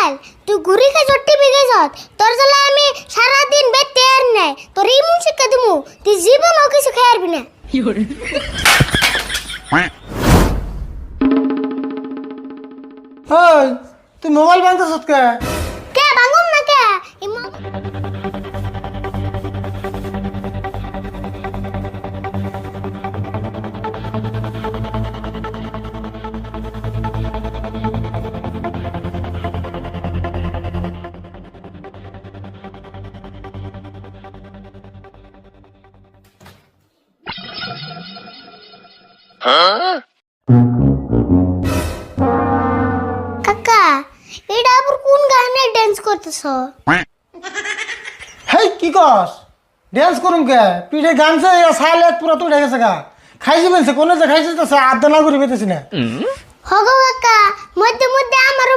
Mobile তুই ঘুরি খাই টিভি খাইছত তোর জ্বালা আমি সারাদিন বেতে আর নাই তোর ইমন শিক্ষা দিমু তুই জীবনও কিছু খাই আরবি না ওই তুই মোবাইল বানতেছ কে? কে বাঙ্গুম না কে কাকা এটা আবার কোন গানে ডান্স করতেছ হেই কি কস ড্যান্স করুম কে পিঠে গানছে সাইলে পুরা তুই গেছে গা খাইছি বলছে কোনে যে খাইছিস তো আধা না করে পেতেছি না হগো কাকা মধ্যে মধ্যে আমারও